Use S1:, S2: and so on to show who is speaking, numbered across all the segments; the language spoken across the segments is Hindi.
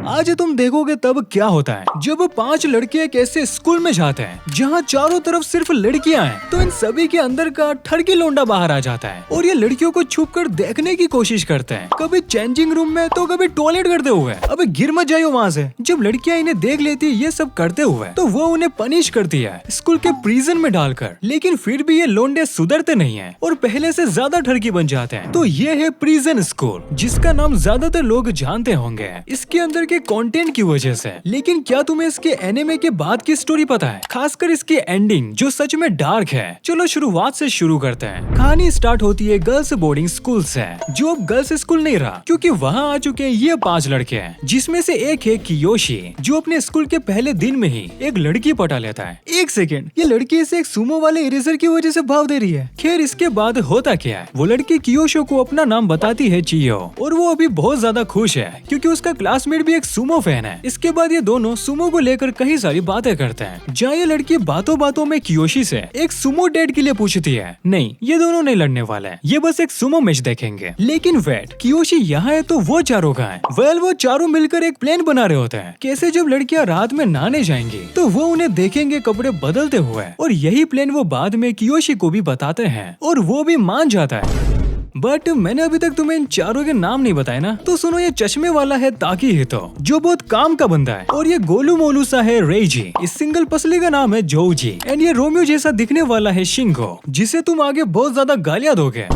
S1: आज तुम देखोगे तब क्या होता है जब 5 लड़के एक ऐसे स्कूल में जाते हैं जहाँ चारों तरफ सिर्फ लड़कियाँ हैं। तो इन सभी के अंदर का ठरकी लोंडा बाहर आ जाता है और ये लड़कियों को छुपकर देखने की कोशिश करते हैं, कभी चेंजिंग रूम में तो कभी टॉयलेट करते हुए। अबे गिर मत जाइयो वहाँ से। जब लड़कियाँ इन्हें देख लेती है ये सब करते हुए तो वो उन्हें पनिश करती है स्कूल के प्रिजन में डालकर। लेकिन फिर भी ये लोंडे सुधरते नहीं है और पहले से ज्यादा ठरकी बन जाते हैं। तो ये है प्रिजन स्कूल, जिसका नाम ज्यादातर लोग जानते होंगे इसके अंदर के कंटेंट की वजह से। लेकिन क्या तुम्हें इसके एनिमे के बाद की स्टोरी पता है, खासकर इसकी एंडिंग जो सच में डार्क है। चलो शुरुआत से शुरू करते हैं। कहानी स्टार्ट होती है गर्ल्स बोर्डिंग स्कूल से, जो अब गर्ल्स स्कूल नहीं रहा क्योंकि वहाँ आ चुके हैं ये 5 लड़के हैं, जिसमें से एक है कियोशी, जो अपने स्कूल के पहले दिन में ही एक लड़की पटा लेता है। एक सेकेंड, ये लड़की इसे एक सुमो वाले इरेजर की वजह से भाव दे रही है। खैर इसके बाद होता क्या है, वो लड़की कियोशो को अपना नाम बताती है चियो, और वो अभी बहुत ज्यादा खुश है क्योंकि उसका क्लासमेट भी एक सुमो फैन है। इसके बाद ये दोनों सुमो को लेकर कई सारी बातें करते हैं, जहाँ ये लड़की बातों बातों में कियोशी से एक सुमो डेट के लिए पूछती है। नहीं, ये दोनों नहीं लड़ने वाले हैं, ये बस एक सुमो मैच देखेंगे। लेकिन वेट, कियोशी यहाँ है तो वो चारों कहाँ हैं? वेल, वो चारों मिलकर एक प्लान बना रहे होते हैं कैसे जब लड़कियाँ रात में नहाने जाएंगी तो वो उन्हें देखेंगे कपड़े बदलते हुए, और यही प्लान वो बाद में कियोशी को भी बताते हैं और वो भी मान जाता है। बट मैंने अभी तक तुम्हें इन चारों के नाम नहीं बताए ना, तो सुनो। ये चश्मे वाला है ताकी हितो, जो बहुत काम का बंदा है, और ये गोलू मोलू सा है रेइजी। इस सिंगल पसली का नाम है जोजी, एंड ये रोमियो जैसा दिखने वाला है शिंगो, जिसे तुम आगे बहुत ज्यादा गालियां दोगे।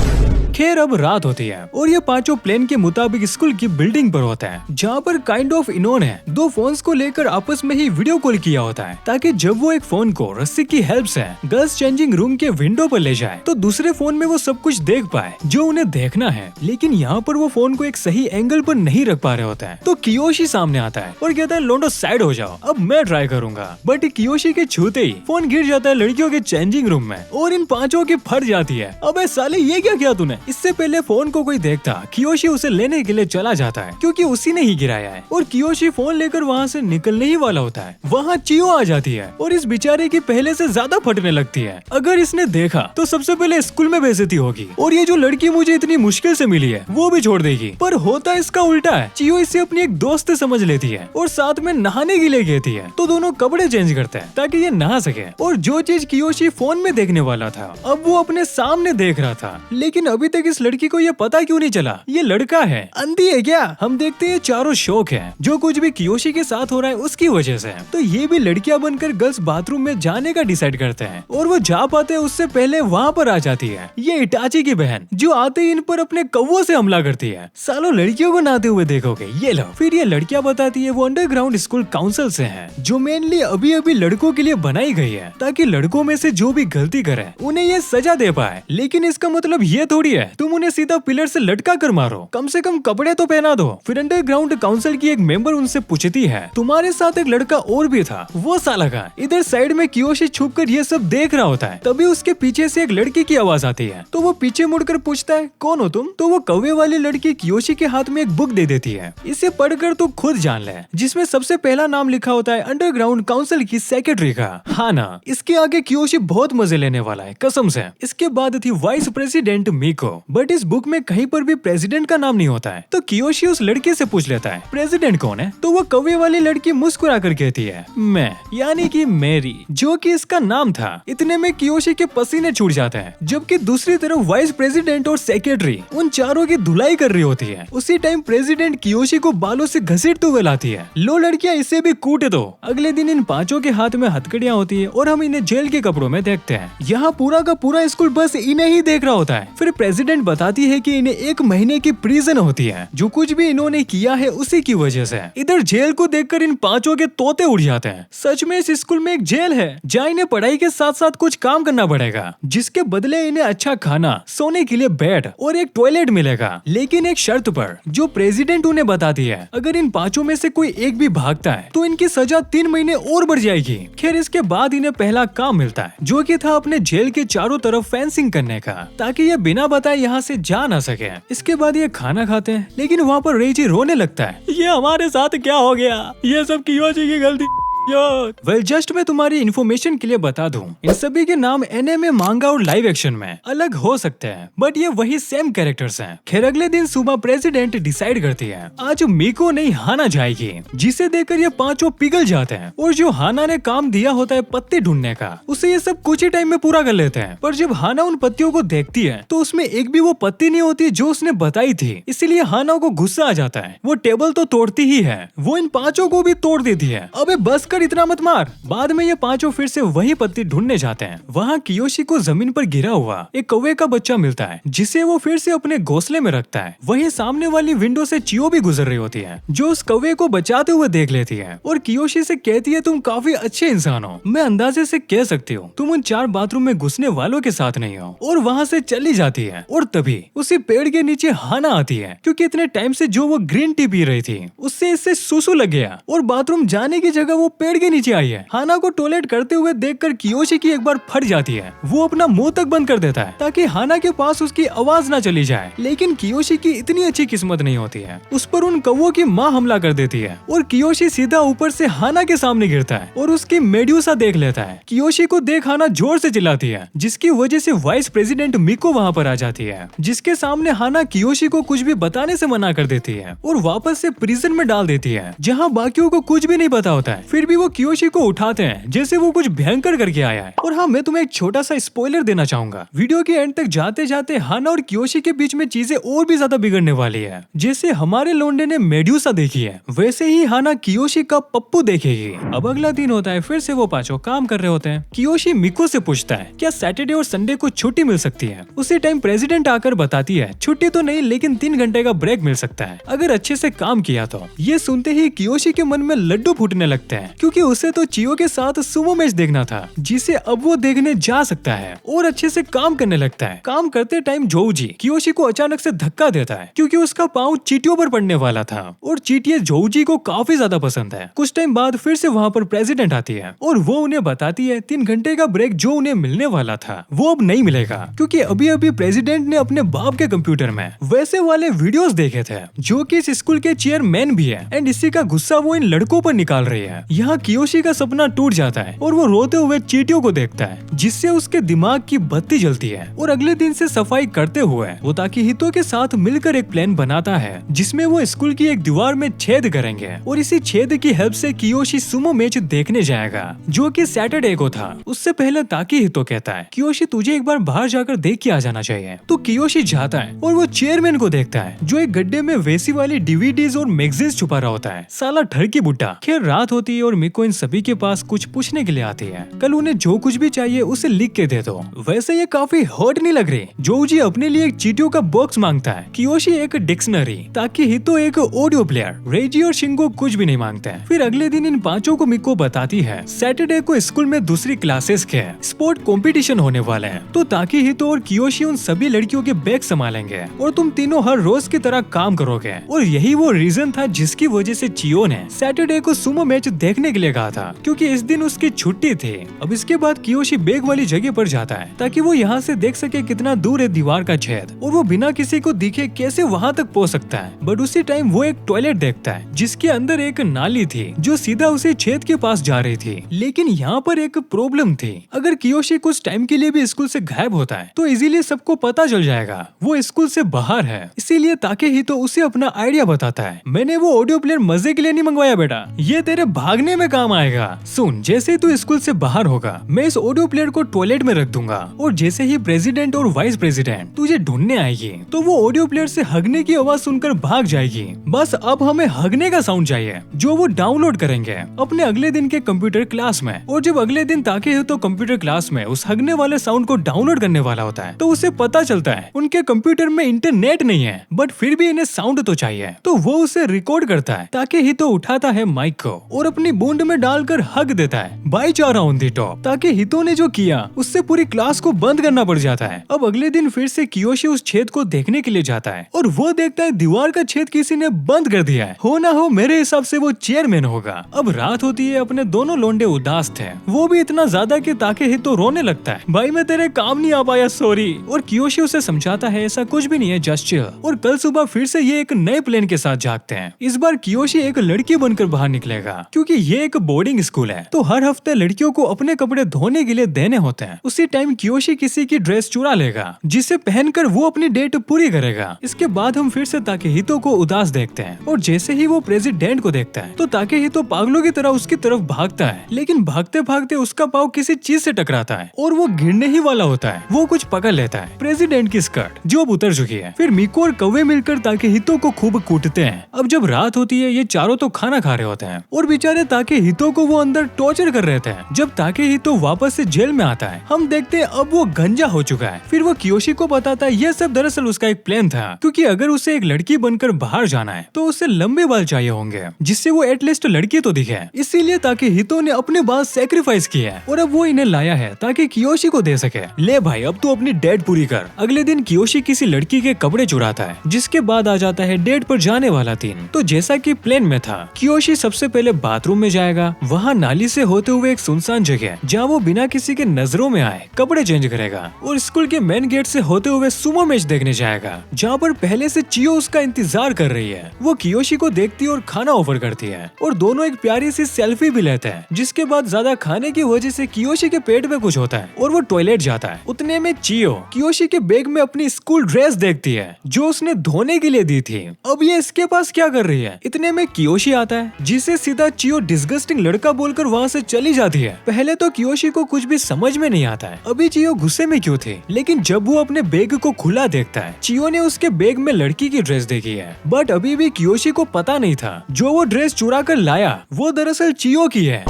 S1: खैर अब रात होती है और ये पांचों प्लान के मुताबिक स्कूल की बिल्डिंग पर होता है, जहाँ पर काइंड ऑफ इन्होंने 2 फोन्स को लेकर आपस में ही वीडियो कॉल किया होता है, ताकि जब वो एक फोन को रस्सी की हेल्प से गर्ल्स चेंजिंग रूम के विंडो पर ले जाए तो दूसरे फोन में वो सब कुछ देख पाए जो उन्हें देखना है। लेकिन यहाँ पर वो फोन को एक सही एंगल पर नहीं रख पा रहे होते हैं। तो कियोशी सामने आता है और कहता है लोंडो साइड हो जाओ, अब मैं ट्राई करूंगा। बट कियोशी के छूते ही फोन गिर जाता है लड़कियों के चेंजिंग रूम में और इन पांचों की फट जाती है। अबे साले ये क्या किया तूने? इससे पहले फोन को कोई देखता कियोशी उसे लेने के लिए चला जाता है क्योंकि उसी ने ही गिराया है, और कियोशी फोन लेकर वहाँ से निकलने ही वाला होता है। वहाँ चियो आ जाती है और इस बेचारे की पहले से ज्यादा फटने लगती है। अगर इसने देखा तो सबसे पहले स्कूल में बेइज्जती होगी और ये जो लड़की मुझे इतनी मुश्किल से मिली है वो भी छोड़ देगी। पर होता इसका उल्टा है, चियो इसे अपनी एक दोस्त समझ लेती है और साथ में नहाने के लिए कहती है, तो दोनों कपड़े चेंज करते हैं ताकि ये नहा सके। और जो चीज कियोशी फोन में देखने वाला था अब वो अपने सामने देख रहा था। लेकिन अभी तक इस लड़की को ये पता क्यों नहीं चला ये लड़का है? अंधी है क्या? हम देखते हैं चारों शौक है, जो कुछ भी कियोशी के साथ हो रहा है उसकी वजह से। तो ये भी लड़कियां बनकर गर्ल्स बाथरूम में जाने का डिसाइड करते हैं, और वो जा पाते हैं उससे पहले वहाँ पर आ जाती है ये इटाची की बहन, जो आते ही इन पर अपने कौवों से हमला करती है। सालों लड़कियों को नहाते हुए देखोगे ये लो। फिर ये लड़कियां बताती है वो अंडरग्राउंड स्कूल काउंसिल से है, जो मेनली अभी अभी लड़कों के लिए बनाई गई है ताकि लड़कों में से जो भी गलती करे उन्हें ये सजा दे पाए। लेकिन इसका मतलब ये थोड़ी है तुम उन्हें सीधा पिलर से लटका कर मारो, कम से कम कपड़े तो पहना दो। फिर अंडरग्राउंड काउंसिल की एक मेंबर उनसे पूछती है तुम्हारे साथ एक लड़का और भी था, वो साला कहाँ? इधर साइड में कियोशी छुपकर ये सब देख रहा होता है। तभी उसके पीछे से एक लड़की की आवाज आती है, तो वो पीछे मुड़कर पूछता है कौन हो तुम? तो वो कौवे वाली लड़की कियोशी के हाथ में एक बुक दे देती है, इसे पढ़कर तो खुद जान ले, जिसमें सबसे पहला नाम लिखा होता है अंडरग्राउंड काउंसिल की सेक्रेटरी का, हाना। इसके आगे कियोशी बहुत मजे लेने वाला है कसम से। इसके बाद थी वाइस प्रेसिडेंट मिको, बट इस बुक में कहीं पर भी प्रेसिडेंट का नाम नहीं होता है। तो कियोशी उस लड़के से पूछ लेता है प्रेसिडेंट कौन है? तो वो कौवे वाली लड़की मुस्कुरा कर कहती है मैं, यानी कि मेरी, जो कि इसका नाम था। इतने में कियोशी के पसीने छूट जाते हैं, जबकि दूसरी तरफ वाइस प्रेसिडेंट और सेक्रेटरी उन चारों की धुलाई कर रही होती है। उसी टाइम प्रेसिडेंट कियोशी को बालों से घसीटते हुए लाती है। लो लड़कियां इसे भी कूटे दो। अगले दिन इन पांचों के हाथ में हथकड़ियां होती है और हम इन्हें जेल के कपड़ों में देखते हैं। यहाँ पूरा का पूरा स्कूल बस इन्हें ही देख रहा होता है। फिर प्रेसिडेंट बताती है कि इन्हें 1 महीने की प्रिजन होती है, जो कुछ भी इन्होंने किया है उसी की वजह से। इधर जेल को देखकर इन पांचों के तोते उड़ जाते हैं। सच में इस स्कूल में एक जेल है जहाँ इन्हें पढ़ाई के साथ साथ कुछ काम करना पड़ेगा, जिसके बदले इन्हें अच्छा खाना, सोने के लिए बेड और एक टॉयलेट मिलेगा। लेकिन एक शर्त पर, जो प्रेसिडेंट उन्हें बताती है, अगर इन पांचों में से कोई एक भी भागता है तो इनकी सजा 3 महीने और बढ़ जाएगी। खैर इसके बाद इन्हें पहला काम मिलता है, जो कि था अपने जेल के चारों तरफ फेंसिंग करने का, ताकि ये बिना बताए यहाँ से जा ना सके। इसके बाद ये खाना खाते हैं, लेकिन वहाँ पर रेइजी रोने लगता है, ये हमारे साथ क्या हो गया? ये सब कियोशी की गलती वेल जस्ट मैं तुम्हारी इन्फॉर्मेशन के लिए बता दूं, इन सभी के नाम एनिमे, मांगा और लाइव एक्शन में अलग हो सकते हैं, बट ये वही सेम कैरेक्टर्स हैं। खैर अगले दिन सुबह प्रेसिडेंट डिसाइड करती है आज मिको नहीं हाना जाएगी, जिसे देखकर ये पांचों पिघल जाते हैं। और जो हाना ने काम दिया होता है पत्ते ढूंढने का, उसे ये सब कुछ ही टाइम में पूरा कर लेते हैं। पर जब हाना उन पत्तियों को देखती है तो उसमें एक भी वो पत्ती नहीं होती जो उसने बताई थी, इसीलिए हाना को गुस्सा आ जाता है। वो टेबल तो तोड़ती ही है, वो इन पांचों को भी तोड़ देती है। अबे बस कर, इतना मत मार। बाद में ये पांचों फिर से वही पत्ती ढूंढने जाते हैं। वहाँ कियोशी को जमीन पर गिरा हुआ एक कौवे का बच्चा मिलता है, जिसे वो फिर से अपने घोंसले में रखता है। वहीं सामने वाली विंडो से चियो भी गुजर रही होती है, जो उस कौवे को बचाते हुए देख लेती है और कियोशी से कहती है तुम काफी अच्छे इंसान हो, मैं अंदाजे से कह सकती हूँ तुम उन 4 बाथरूम में घुसने वालों के साथ नहीं हो। और वहाँ से चली जाती है। और तभी उसी पेड़ के नीचे हाना आती है, क्योंकि इतने टाइम से जो वो ग्रीन टी पी रही थी उससे इससे सुसु लग गया और बाथरूम जाने की जगह वो पेड़ के नीचे आई है। हाना को टॉयलेट करते हुए देखकर कियोशी की एक बार फट जाती है। वो अपना मुंह तक बंद कर देता है ताकि हाना के पास उसकी आवाज ना चली जाए, लेकिन कियोशी की इतनी अच्छी किस्मत नहीं होती है। उस पर उन कौवों की माँ हमला कर देती है और कियोशी सीधा ऊपर से हाना के सामने गिरता है और उसकी मेड्यूसा देख लेता है। कियोशी को देख हाना जोर से चिल्लाती है, जिसकी वजह से वाइस प्रेसिडेंट मिको वहाँ पर आ जाती है, जिसके सामने हाना कियोशी को कुछ भी बताने से मना कर देती है और वापस से प्रिजन में डाल देती है, जहाँ बाकियों को कुछ भी नहीं पता होता है। फिर भी वो कियोशी को उठाते हैं जैसे वो कुछ भयंकर करके आया है। और हाँ, मैं तुम्हें एक छोटा सा स्पॉइलर देना चाहूंगा, वीडियो के एंड तक जाते जाते हाना और कियोशी के बीच में चीजें और भी ज्यादा बिगड़ने वाली है। जैसे हमारे लोंडे ने मेड्यूसा देखी है, वैसे ही हाना कियोशी का पप्पू देखेगी। अब अगला दिन होता है, फिर से वो पांचों काम कर रहे होते हैं। कियोशी मिको से पूछता है क्या सैटरडे और संडे को छुट्टी मिल सकती है। उसी टाइम प्रेसिडेंट आकर बताती है छुट्टी तो नहीं, लेकिन 3 घंटे का ब्रेक मिल सकता है अगर अच्छे से काम किया तो। ये सुनते ही कियोशी के मन में लड्डू फूटने लगते हैं, क्योंकि उसे तो चियो के साथ सुमो मैच देखना था, जिसे अब वो देखने जा सकता है और अच्छे से काम करने लगता है। काम करते टाइम जोउजी कियोशी को अचानक से धक्का देता है, क्योंकि उसका पाँव चींटियों पर पड़ने वाला था और चींटियां जोउजी को काफी ज्यादा पसंद है। कुछ टाइम बाद फिर से वहाँ पर प्रेसिडेंट आती है और वो उन्हें बताती है 3 घंटे का ब्रेक जो उन्हें मिलने वाला था वो अब नहीं मिलेगा, क्योंकि अभी अभी प्रेसिडेंट ने अपने बाप के कंप्यूटर में वैसे वाले वीडियोस देखे थे जो कि इस स्कूल के चेयरमैन भी है, एंड इसी का गुस्सा वो इन लड़कों पर निकाल रही है। यहाँ कियोशी का सपना टूट जाता है और वो रोते हुए चींटियों को देखता है, जिससे उसके दिमाग की बत्ती जलती है। और अगले दिन से सफाई करते हुए वो ताकेहितो के साथ मिलकर एक प्लान बनाता है, जिसमें वो स्कूल की एक दीवार में छेद करेंगे और इसी छेद की हेल्प से कियोशी सुमो मैच देखने जाएगा, जो कि सैटरडे को था। उससे पहले ताकेहितो कहता है कियोशी तुझे एक बार बाहर जाकर देख के आ जाना चाहिए। तो कियोशी जाता है और वो चेयरमैन को देखता है, जो एक गड्ढे में वैसी वाली डीवीडीज और मैगजीन्स छुपा रहा होता है। साला ठरकी बुड्ढा। खैर रात होती है और मिको इन सभी के पास कुछ पूछने के लिए आती है। कल उन्हें जो कुछ भी चाहिए उसे लिख के दे दो। वैसे ये काफी हर्ट नहीं लग रही। जोउजी अपने लिए एक चींटियों का बॉक्स मांगता है, कियोशी एक डिक्शनरी, ताकेहितो एक ऑडियो प्लेयर, रेजी और शिंगो कुछ भी नहीं मांगते हैं। फिर अगले दिन इन पांचों को मिको बताती है सैटरडे को स्कूल में दूसरी क्लासेस के स्पोर्ट कंपटीशन होने वाले हैं, तो ताकेहितो और कियोशी उन सभी लड़कियों के बैग संभालेंगे और तुम तीनों हर रोज की तरह काम करोगे। और यही वो रीजन था जिसकी वजह से चियो ने सैटरडे को सुमो मैच देखने के लिए कहा था, क्योंकि इस दिन उसकी छुट्टी थी। अब इसके बाद कियोशी बैग वाली जगह पर जाता है ताकि वो यहाँ से देख सके कितना दूर है दीवार का छेद और वो बिना किसी को दिखे कैसे वहाँ तक पहुँच सकता है। बट उसी टाइम वो एक टॉयलेट देखता है जिसके अंदर एक नाली थी जो सीधा उसी छेद के पास जा रही थी। लेकिन यहाँ पर एक प्रॉब्लम थी, अगर कियोशी कुछ टाइम के लिए भी स्कूल से गायब होता है तो इजीली सबको पता चल जाएगा वो स्कूल से बाहर है। इसीलिए ताकेहितो उसे अपना आइडिया बताता है, मैंने वो ऑडियो प्लेयर मजे के लिए नहीं मंगवाया बेटा, ये तेरे भागने में काम आएगा। सुन, जैसे ही तू स्कूल से बाहर होगा मैं इस ऑडियो प्लेयर को टॉयलेट में रख दूंगा और जैसे ही प्रेसिडेंट और वाइस प्रेसिडेंट तुझे ढूंढने आएगी तो वो ऑडियो प्लेयर से हगने की आवाज सुनकर भाग जाएगी। बस अब हमें हगने का साउंड चाहिए जो वो डाउनलोड करेंगे अपने अगले दिन के कंप्यूटर क्लास में। और जब अगले दिन ताकेहितो कंप्यूटर क्लास में उस हगने वाले साउंड को डाउनलोड करने वाला होता है तो उसे पता चलता है उनके कंप्यूटर में इंटरनेट नहीं है, बट फिर भी इन्हें साउंड तो चाहिए। तो वो उसे रिकॉर्ड करता है। ताकेहितो उठाता है माइक को और अपनी बूंद में डालकर हग देता है, भाईचारा ऑन दी टॉप। ताकेहितो ने जो किया उससे पूरी क्लास को बंद करना पड़ जाता है। अब अगले दिन फिर से कियोशी उस छेद को देखने के लिए जाता है और वो देखता है दीवार का छेद किसी ने बंद कर दिया है। हो ना हो मेरे हिसाब से वो चेयरमैन होगा। अब रात होती है, अपने दोनों लोंडे उदास थे, वो भी इतना ज्यादा कि ताकेहितो रोने लगता है, भाई मैं तेरे काम नहीं आ पाया, सॉरी। और कियोशी उसे समझाता है ऐसा कुछ भी नहीं है, जस्ट चिल। और कल सुबह फिर से ये एक नए प्लान के साथ जागते हैं। इस बार कियोशी एक लड़की बनकर बाहर निकलेगा, क्योंकि ये एक बोर्डिंग स्कूल है, तो हर हफ्ते लड़कियों को अपने कपड़े धोने के लिए देने होते हैं। उसी टाइम कियोशी किसी की ड्रेस चुरा लेगा, जिसे पहनकर वो अपनी डेट पूरी करेगा। इसके बाद हम फिर से ताकेहितो को उदास देखते हैं, और जैसे ही वो प्रेसिडेंट को देखता है तो ताकेहितो पागलों की तरह उसकी तरफ भागता है, लेकिन भागते भागते उसका पाँव किसी चीज से टकराता है और वो गिरने ही वाला होता है। वो कुछ पकड़ लेता है, प्रेसिडेंट की स्कर्ट जो अब उतर चुकी है। फिर मिको और कौवे मिलकर ताकेहितो को खूब कूटते हैं। अब जब रात होती है, ये चारों तो खाना खा रहे होते हैं और बेचारे ताकेहितो को वो अंदर टॉर्चर कर रहे थे। जब ताकेहितो वापस से जेल में आता है, हम देखते हैं अब वो गंजा हो चुका है। फिर वो कियोशी को बताता है यह सब दरअसल उसका एक प्लान था, क्योंकि अगर उसे एक लड़की बनकर बाहर जाना है तो उसे लंबे बाल चाहिए होंगे, जिससे वो एटलीस्ट लड़की तो दिखे। इसीलिए ताकेहितो ने अपने बाल सेक्रीफाइस किए हैं और अब वो इन्हें लाया है ताकि कियोशी को दे सके। ले भाई, अब तू अपनी डेट पूरी कर। अगले दिन कियोशी किसी लड़की के कपड़े चुराता है, जिसके बाद आ जाता है डेट पर जाने वाला दिन। तो जैसा कि प्लान में था, कियोशी सबसे पहले बाथरूम में जाएगा। वहाँ नाली से होते हुए एक सुनसान जगह जहाँ वो बिना किसी के नजरों में आए कपड़े चेंज करेगा, और स्कूल के मेन गेट से होते हुए सुमो मैच देखने जाएगा, जहाँ पर पहले से चियो उसका इंतजार कर रही है। वो कियोशी को देखती है और खाना ऑफर करती है, और दोनों एक प्यारी सी सेल्फी भी लेते हैं। जिसके बाद ज्यादा खाने की वजह से कियोशी के पेट में कुछ होता है और वो टॉयलेट जाता है। उतने में चियो कियोशी के बैग में अपनी स्कूल ड्रेस देखती है, जो उसने धोने के लिए दी थी। अब ये इसके पास क्या कर रही है? इतने में कियोशी आता है, जिसे सीधा चियो डिस्गस्टिंग लड़का बोलकर वहाँ से चली जाती है। पहले तो कियोशी को कुछ भी समझ में नहीं आता है अभी चियो गुस्से में क्यों थी, लेकिन जब वो अपने बैग को खुला देखता है, चियो ने उसके बैग में लड़की की ड्रेस देखी है। बट अभी भी कियोशी को पता नहीं था जो वो ड्रेस चुरा कर लाया वो दरअसल चियो की है।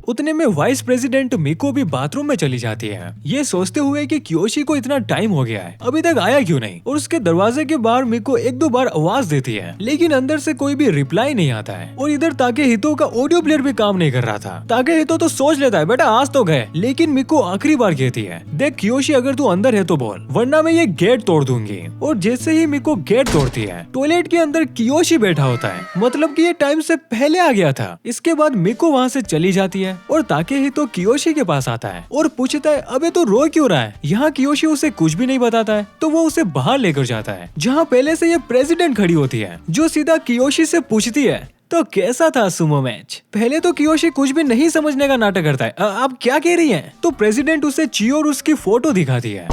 S1: उतने में वाइस प्रेसिडेंट मिको भी बाथरूम में चली जाती है, ये सोचते हुए कि कियोशी को इतना टाइम हो गया है, अभी तक आया क्यों नहीं। और उसके दरवाजे के बाहर मिको एक दो बार आवाज देती है, लेकिन अंदर से कोई भी रिप्लाई नहीं आता है। और इधर ताकेहितो का ऑडियो प्लेयर भी काम नहीं कर रहा था। ताकेहितो तो सोच लेता है बेटा आज तो गए, लेकिन मिको आखिरी बार कहती है देख कियोशी, अगर तू अंदर है तो बोल, वरना मैं ये गेट तोड़ दूंगी। और जैसे ही मिको गेट तोड़ती है, टॉयलेट के अंदर कियोशी बैठा होता है, मतलब कि ये टाइम से पहले आ गया था। इसके बाद मिको वहाँ से चली जाती है और ताकेहितो कियोशी के पास आता है और पूछता है अबे तो रो क्यों रहा है। यहाँ कियोशी उसे कुछ भी नहीं बताता है, तो वो उसे बाहर लेकर जाता है, जहाँ पहले से ये प्रेसिडेंट खड़ी होती है, जो सीधा कियोशी से पूछती है तो कैसा था सुमो मैच। पहले तो कियोशी कुछ भी नहीं समझने का नाटक करता है, आप क्या कह रही हैं? तो प्रेसिडेंट उसे चियो और उसकी फोटो दिखाती है।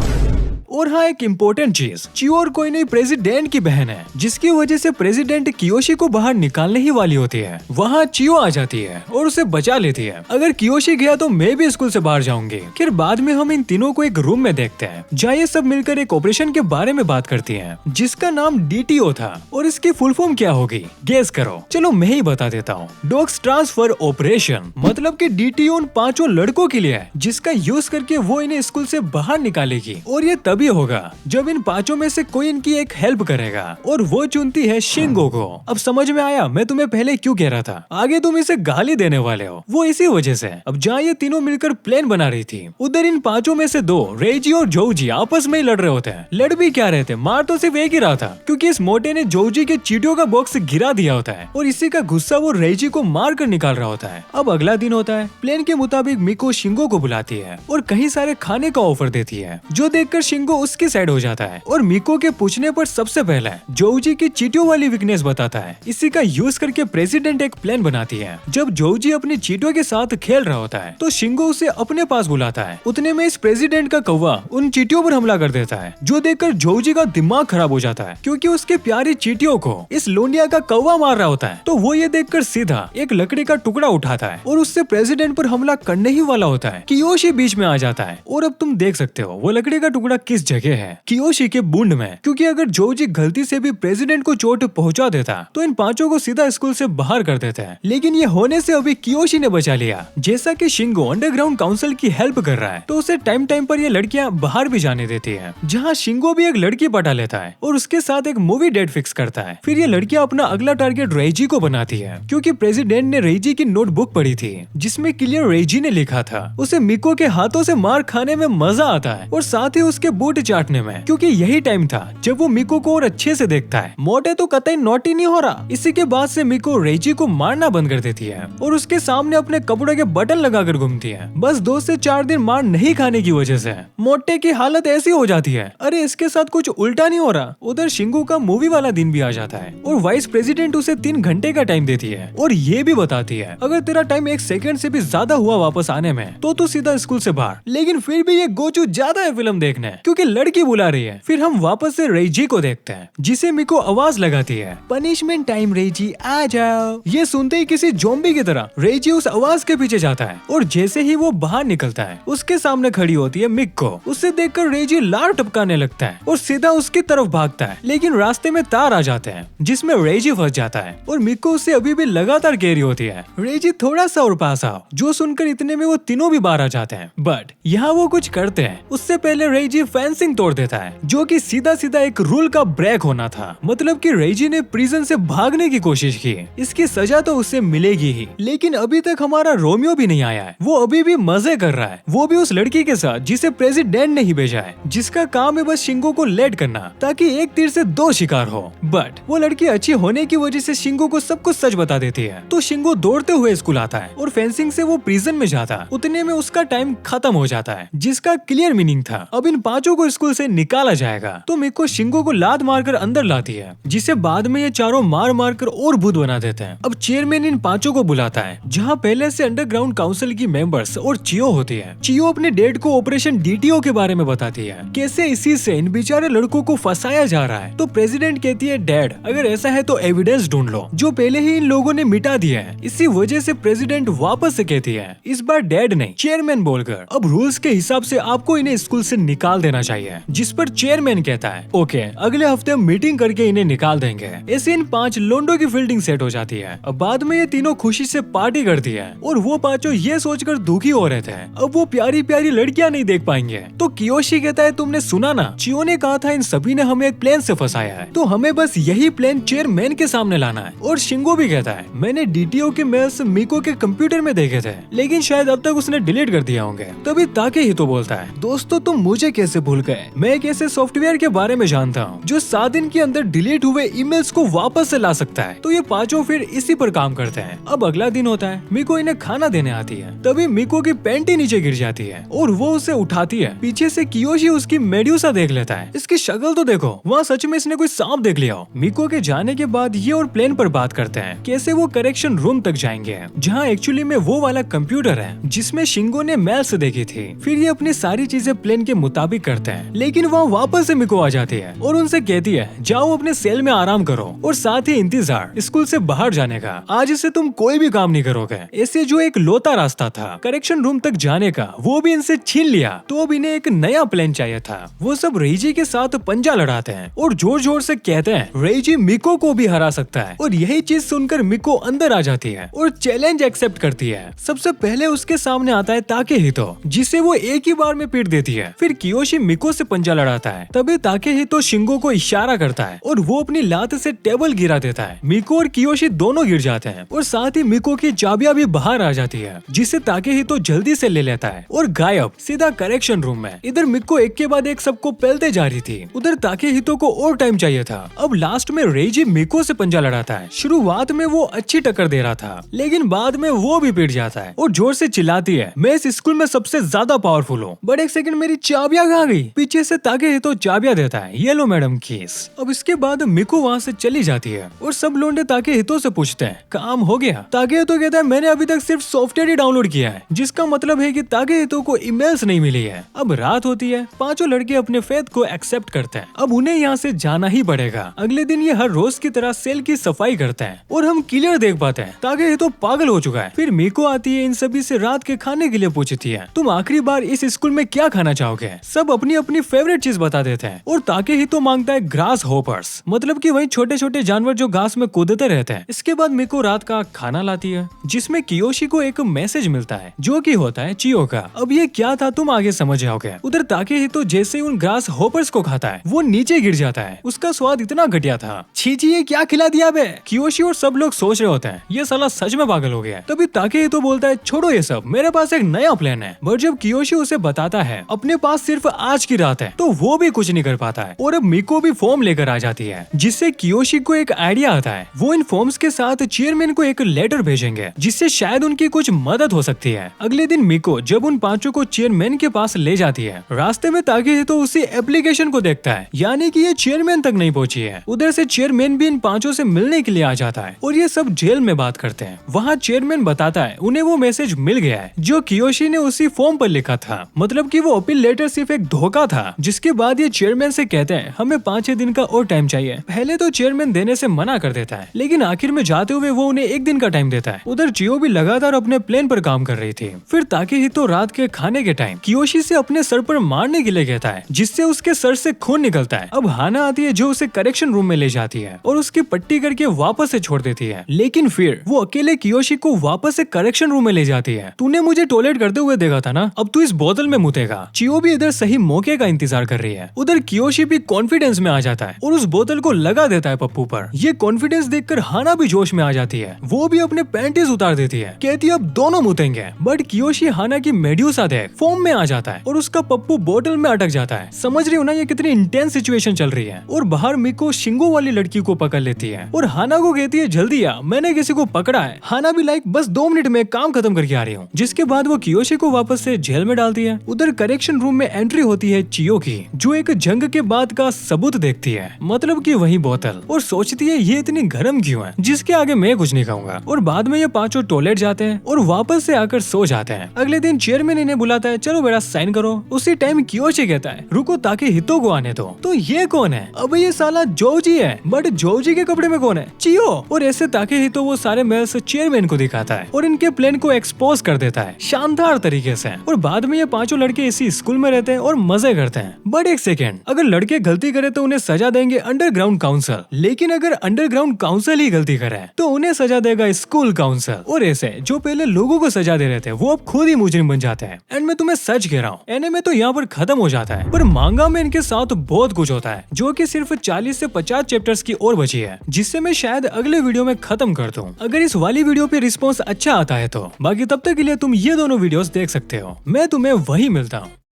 S1: और हाँ, एक इम्पोर्टेंट चीज, चियो और कोई नहीं प्रेसिडेंट की बहन है, जिसकी वजह से प्रेसिडेंट कियोशी को बाहर निकालने ही वाली होती है। वहाँ चियो आ जाती है और उसे बचा लेती है। अगर कियोशी गया तो मैं भी स्कूल से बाहर जाऊंगी। फिर बाद में हम इन तीनों को एक रूम में देखते हैं, जहाँ ये सब मिलकर एक ऑपरेशन के बारे में बात करती है, जिसका नाम DTO था। और इसकी फुल फॉर्म क्या होगी गेस करो? चलो मैं ही बता देता हूँ, डॉग्स ट्रांसफर ऑपरेशन। मतलब कि DTO उन 5 लड़कों के लिए है, जिसका यूज करके वो इन्हें स्कूल से बाहर निकालेगी। और ये भी होगा जब इन 5 में से कोई इनकी एक हेल्प करेगा, और वो चुनती है शिंगो को। अब समझ में आया मैं तुम्हें पहले क्यों कह रहा था, आगे तुम इसे गाली देने वाले हो, वो इसी वजह से। अब जहाँ ये तीनों मिलकर प्लान बना रही थी, उधर इन 5 में से 2 रेजी और जोजी आपस में ही लड़ रहे होते हैं। लड़ भी क्या रहे थे, मार तो सिर्फ एक ही रहा था, क्योंकि इस मोटे ने जोजी के चीटियों का बॉक्स गिरा दिया होता है, और इसी का गुस्सा वो रेजी को मार कर निकाल रहा होता है। अब अगला दिन होता है। प्लान के मुताबिक मिको शिंगो को बुलाती है और कई सारे खाने का ऑफर देती है, जो देखकर शिंगो उसकी साइड हो जाता है। और मिको के पूछने पर सबसे पहले जोजी की चीटियों वाली वीकनेस बताता है। इसी का यूज करके प्रेसिडेंट एक प्लान बनाती है। जब जोजी अपनी चीटियों के साथ खेल रहा होता है, तो शिंगो उसे अपने पास बुलाता है। उतने में इस प्रेसिडेंट का कौवा उन चीटियों पर हमला कर देता है, जो देखकर जोजी का दिमाग खराब हो जाता है, क्योंकि उसके प्यारी चीटियों को इस लोंडिया का कौवा मार रहा होता है। तो वो ये देखकर सीधा एक लकड़ी का टुकड़ा उठाता है और उससे प्रेसिडेंट पर हमला करने ही वाला होता है। कियोशी बीच में आ जाता है, और अब तुम देख सकते हो वो लकड़ी का टुकड़ा किस जगह है, कियोशी के बूंद में। क्योंकि अगर जोजी गलती से भी प्रेसिडेंट को चोट पहुंचा देता, तो इन 5 को सीधा स्कूल से बाहर कर देते हैं। लेकिन ये होने से अभी कियोशी ने बचा लिया। जैसा कि शिंगो अंडरग्राउंड काउंसिल की हेल्प कर रहा है, तो उसे टाइम टाइम पर ये लड़कियां बाहर भी जाने देती है, जहाँ शिंगो भी एक लड़की पटा लेता है और उसके साथ एक मूवी डेट फिक्स करता है। फिर ये लड़कियां अपना अगला टारगेट रेजी को बनाती है, क्योंकि प्रेसिडेंट ने रेजी की नोटबुक पढ़ी थी, जिसमें क्लियर रेजी ने लिखा था उसे मिको के हाथों से मार खाने में मजा आता है, और साथ ही उसके बूट अंगूठे चाटने में, क्योंकि यही टाइम था जब वो मिको को और अच्छे से देखता है। मोटे तो कतई नॉटी नहीं हो रहा। इसी के बाद से मिको रेजी को मारना बंद कर देती है और उसके सामने अपने कपड़े के बटन लगाकर घूमती है, बस 2 से 4 दिन मार नहीं खाने की वजह से। मोटे की हालत ऐसी हो जाती है, अरे इसके साथ कुछ उल्टा नहीं हो रहा। उधर शिंगू का मूवी वाला दिन भी आ जाता है और वाइस प्रेसिडेंट उसे 3 घंटे का टाइम देती है और ये भी बताती है अगर तेरा टाइम 1 सेकंड से भी ज्यादा हुआ वापस आने में तो तू सीधा स्कूल से बाहर। लेकिन फिर भी ये गोचू ज्यादा है फिल्म देखने, क्योंकि लड़की बुला रही है। फिर हम वापस से रेजी को देखते हैं जिसे मिको आवाज लगाती है, पनिशमेंट टाइम रेजी आ जाओ। ये सुनते ही किसी ज़ॉम्बी की तरह रेजी उस आवाज के पीछे जाता है और जैसे ही वो बाहर निकलता है उसके सामने खड़ी होती है मिको। उसे देखकर रेजी लार टपकाने लगता है और सीधा उसकी तरफ भागता है, लेकिन रास्ते में तार आ जाते हैं जिसमें रेजी फंस जाता है और मिको उसे अभी भी लगातार घेरी होती है। रेजी थोड़ा सा और पास आओ, जो सुनकर इतने में वो तीनों भी बाहर आ जाते हैं। बट यहाँ वो कुछ करते हैं उससे पहले रेजी फेंसिंग तोड़ देता है, जो कि सीधा सीधा एक रूल का ब्रेक होना था। मतलब कि रेजी ने प्रिजन से भागने की कोशिश की, इसकी सजा तो उसे मिलेगी ही। लेकिन अभी तक हमारा रोमियो भी नहीं आया है, वो अभी भी मजे कर रहा है, वो भी उस लड़की के साथ जिसे प्रेसिडेंट ने ही भेजा है, जिसका काम है बस शिंगो को लेट करना ताकि एक तीर से 2 शिकार हो। बट वो लड़की अच्छी होने की वजह से शिंगो को सब कुछ सच बता देती है, तो शिंगो दौड़ते हुए स्कूल आता है और फेंसिंग से वो प्रिजन में जाता। उतने में उसका टाइम खत्म हो जाता है, जिसका क्लियर मीनिंग था अब इन 5 को स्कूल से निकाला जाएगा। तो मिको शिंगो को लात मारकर अंदर लाती है, जिसे बाद में ये चारों मार मार कर और भूत बना देते हैं। अब चेयरमैन इन 5 को बुलाता है, जहाँ पहले से अंडरग्राउंड काउंसिल की मेंबर्स और चियो होती है। चियो अपने डैड को ऑपरेशन डीटीओ के बारे में बताती है, कैसे इसी से इन बेचारे लड़कों को फंसाया जा रहा है। तो प्रेसिडेंट कहती है डैड अगर ऐसा है तो एविडेंस ढूंढ लो, जो पहले ही इन लोगों ने मिटा दिया है। इसी वजह से प्रेसिडेंट वापस से कहती है, इस बार डैड नहीं चेयरमैन बोलकर, अब रूल्स के हिसाब से आपको इन्हें स्कूल से निकाल देना चाहिए। जिस पर चेयरमैन कहता है ओके अगले हफ्ते मीटिंग करके इन्हें निकाल देंगे। ऐसे इन 5 लोंडो की फील्डिंग सेट हो जाती है। अब बाद में ये तीनों खुशी से पार्टी करती है और वो 5 ये सोचकर दुखी हो रहे थे अब वो प्यारी प्यारी लड़कियां नहीं देख पाएंगे। तो कियोशी कहता है तुमने सुना ना, चियो ने कहा था इन सभी ने हमें एक प्लान से फंसाया है, तो हमें बस यही प्लान चेयरमैन के सामने लाना है। और शिंगो भी कहता है मैंने डीटीओ के मेल्स मिको के कंप्यूटर में देखे थे, लेकिन शायद अब तक उसने डिलीट कर दिया होंगे। तभी ताके ही तो बोलता है दोस्तों तुम मुझे कैसे भूल गए, मैं एक ऐसे सॉफ्टवेयर के बारे में जानता हूँ जो 7 दिन के अंदर डिलीट हुए ईमेल्स को वापस से ला सकता है। तो ये 5 फिर इसी पर काम करते हैं। अब अगला दिन होता है, मिको इन्हें खाना देने आती है, तभी मिको की पैंट ही नीचे गिर जाती है और वो उसे उठाती है। पीछे से कियोशी उसकी मेड्यूसा देख लेता है, इसकी शक्ल तो देखो, वहाँ सच में इसने कोई सांप देख लिया हो। मिको के जाने के बाद ये और प्लेन पर बात करते हैं कैसे वो करेक्शन रूम तक जाएंगे, जहाँ एक्चुअली में वो वाला कंप्यूटर है जिसमें शिंगो ने मेल्स देखी थी। फिर ये अपनी सारी चीजें प्लेन के मुताबिक करते हैं, लेकिन वहाँ वापस से मिको आ जाती है और उनसे कहती है जाओ अपने सेल में आराम करो और साथ ही इंतजार स्कूल से बाहर जाने का, आज से तुम कोई भी काम नहीं करोगे। ऐसे जो एक लौता रास्ता था करेक्शन रूम तक जाने का वो भी इनसे छीन लिया। तो अब इन्हें एक नया प्लान चाहिए था। वो सब रेजी के साथ पंजा लड़ाते हैं और जोर जोर से कहते हैं रेजी मिको को भी हरा सकता है। और यही चीज सुनकर मिको अंदर आ जाती है और चैलेंज एक्सेप्ट करती है। सबसे पहले उसके सामने आता है ताकेहितो, जिसे वो एक ही बार में पीट देती है। फिर कियोशी मिको से पंजा लड़ाता है, तभी ताकेहितो शिंगो को इशारा करता है और वो अपनी लात से टेबल गिरा देता है। मिको और कियोशी दोनों गिर जाते हैं और साथ ही मिको की चाबियां भी बाहर आ जाती है, जिसे ताकेहितो जल्दी से ले लेता है और गायब सीधा करेक्शन रूम में। इधर मिको एक के बाद एक सबको पेलते जा रही थी, उधर ताकेहितो को और टाइम चाहिए था। अब लास्ट में रेजी मिको से पंजा लड़ाता है। शुरुआत में वो अच्छी टक्कर दे रहा था, लेकिन बाद में वो भी पिट जाता है और जोर से चिल्लाती है मैं इस स्कूल में सबसे ज्यादा पावरफुल हूँ। बट एक सेकंड मेरी चाबियां कहाँ गई? पीछे से ताकेहितो चाबियां देता है, ये लो मैडम कीज। अब इसके बाद मिको वहाँ से चली जाती है और सब लोंडे ताकेहितो से पूछते हैं काम हो गया? ताकेहितो कहता है मैंने अभी तक सिर्फ सॉफ्टवेयर ही डाउनलोड किया है, जिसका मतलब है कि ताकेहितो को ईमेल्स नहीं मिली है। अब रात होती है, 5 लड़के अपने फेथ को एक्सेप्ट करते हैं। अब उन्हें यहाँ से जाना ही पड़ेगा। अगले दिन ये हर रोज की तरह सेल की सफाई करते हैं और हम क्लियर देख पाते हैं ताकेहितो पागल हो चुका है। फिर मिको आती है, इन सभी से रात के खाने के लिए पूछती है तुम आखिरी बार इस स्कूल में क्या खाना चाहोगे? सब अपनी अपनी फेवरेट चीज बता देते हैं और ताकेहितो मांगता है ग्रास होपर्स, मतलब कि वही छोटे छोटे जानवर जो घास में कूदते रहते हैं। इसके बाद मिको रात का खाना लाती है, जिसमें कियोशी को एक मैसेज मिलता है जो कि होता है चियो का। अब ये क्या था तुम आगे समझ जाओगे। उधर ताकेहितो जैसे ही उन ग्रास होपर्स को खाता है वो नीचे गिर जाता है, उसका स्वाद इतना घटिया था। छी छी ये क्या खिला दिया बे? कियोशी और सब लोग सोच रहे होते हैं ये साला सच में पागल हो गया। तभी ताकेहितो बोलता है छोड़ो ये सब, मेरे पास एक नया प्लान है। बट जब कियोशी उसे बताता है अपने पास सिर्फ आज आज की रात है, तो वो भी कुछ नहीं कर पाता है। और अब मिको भी फॉर्म लेकर आ जाती है, जिससे कियोशी को एक आइडिया आता है। वो इन फॉर्म्स के साथ चेयरमैन को एक लेटर भेजेंगे, जिससे शायद उनकी कुछ मदद हो सकती है। अगले दिन मिको जब उन पांचों को चेयरमैन के पास ले जाती है, रास्ते में ताकेहितो उसी एप्लीकेशन को देखता है, यानी कि ये चेयरमैन तक नहीं पहुंची है। उधर से चेयरमैन भी इन पांचों से मिलने के लिए आ जाता है और ये सब जेल में बात करते हैं। वहाँ चेयरमैन बताता है उन्हें वो मैसेज मिल गया है जो कियोशी ने उसी फॉर्म पर लिखा था, मतलब कि वो अपील लेटर सिर्फ एक धोखा था। जिसके बाद ये चेयरमैन से कहते हैं हमें 5-6 दिन का और टाइम चाहिए। पहले तो चेयरमैन देने से मना कर देता है, लेकिन आखिर में जाते हुए वो उन्हें 1 दिन का टाइम देता है। उधर चियो भी लगातार अपने प्लान पर काम कर रही थी। फिर ताकेहितो रात के खाने के टाइम कियोशी से अपने सर पर मारने के लिए कहता है, जिससे उसके सर से खून निकलता है। अब हाना आती है जो उसे करेक्शन रूम में ले जाती है और उसकी पट्टी करके वापस से छोड़ देती है। लेकिन फिर वो अकेले कियोशी को वापस से करेक्शन रूम में ले जाती है। तूने मुझे टॉयलेट करते हुए देखा था ना, अब तू इस बोतल में मुतेगा। चियो भी इधर सही मौके का इंतजार कर रही है। उधर कियोशी भी कॉन्फिडेंस में आ जाता है और उस बोतल को लगा देता है पप्पू पर। ये कॉन्फिडेंस देखकर हाना भी जोश में आ जाती है। वो भी अपने पैंटीज उतार देती है, कहती है अब दोनों मुतेंगे। बट कियोशी हाना की मेड्यूसा देख फॉर्म में आ जाता है और उसका पप्पू बोतल में अटक जाता है। समझ रही हो ना ये कितनी इंटेंस सिचुएशन चल रही है। और बाहर मिको शिंगो वाली लड़की को पकड़ लेती है और हाना को कहती है जल्दी आ, मैंने किसी को पकड़ा है। हाना भी लाइक बस 2 मिनट में काम खत्म करके आ रही हूँ। जिसके बाद वो कियोशी को वापस से जेल में डालती है। उधर करेक्शन रूम में एंट्री होती है चियो की, जो एक जंग के बाद का सबूत देखती है, मतलब कि वही बोतल, और सोचती है ये इतनी गर्म क्यों है, जिसके आगे मैं कुछ नहीं कहूँगा। और बाद में ये पांचों टॉयलेट जाते हैं और वापस से आकर सो जाते हैं। अगले दिन चेयरमैन इन्हें बुलाता है, चलो बेटा साइन करो। उसी टाइम कियोशी कहता है रुको ताकेहितो को आने दो। तो ये कौन है? अब ये साला जोजी है। बट जोजी के कपड़े में कौन है? चियो। और ऐसे ताकेहितो वो सारे मेल्स चेयरमैन को दिखाता है और इनके प्लान को एक्सपोज कर देता है शानदार तरीके से। और बाद में ये पांचों लड़के इसी स्कूल में रहते हैं और मजे करते हैं। बट एक सेकेंड, अगर लड़के गलती करे तो उन्हें सजा देंगे अंडरग्राउंड काउंसिल, लेकिन अगर अंडरग्राउंड काउंसिल ही गलती करे तो उन्हें सजा देगा स्कूल काउंसिल। और ऐसे जो पहले लोगों को सजा दे रहे थे वो अब खुद ही मुजरिम बन जाते हैं। एंड मैं तुम्हें सच कह रहा हूँ, एनीमे तो यहाँ पर खत्म हो जाता है, पर मांगा में इनके साथ बहुत कुछ होता है, जो कि सिर्फ 40 से 50 चैप्टर्स की और बची है, जिससे मैं शायद अगले वीडियो में खत्म कर दूं। अगर इस वाली वीडियो पे रिस्पॉन्स अच्छा आता है तो। बाकी तब तक के लिए तुम ये दोनों वीडियोस देख सकते हो। मैं तुम्हें वही मिलता हूँ।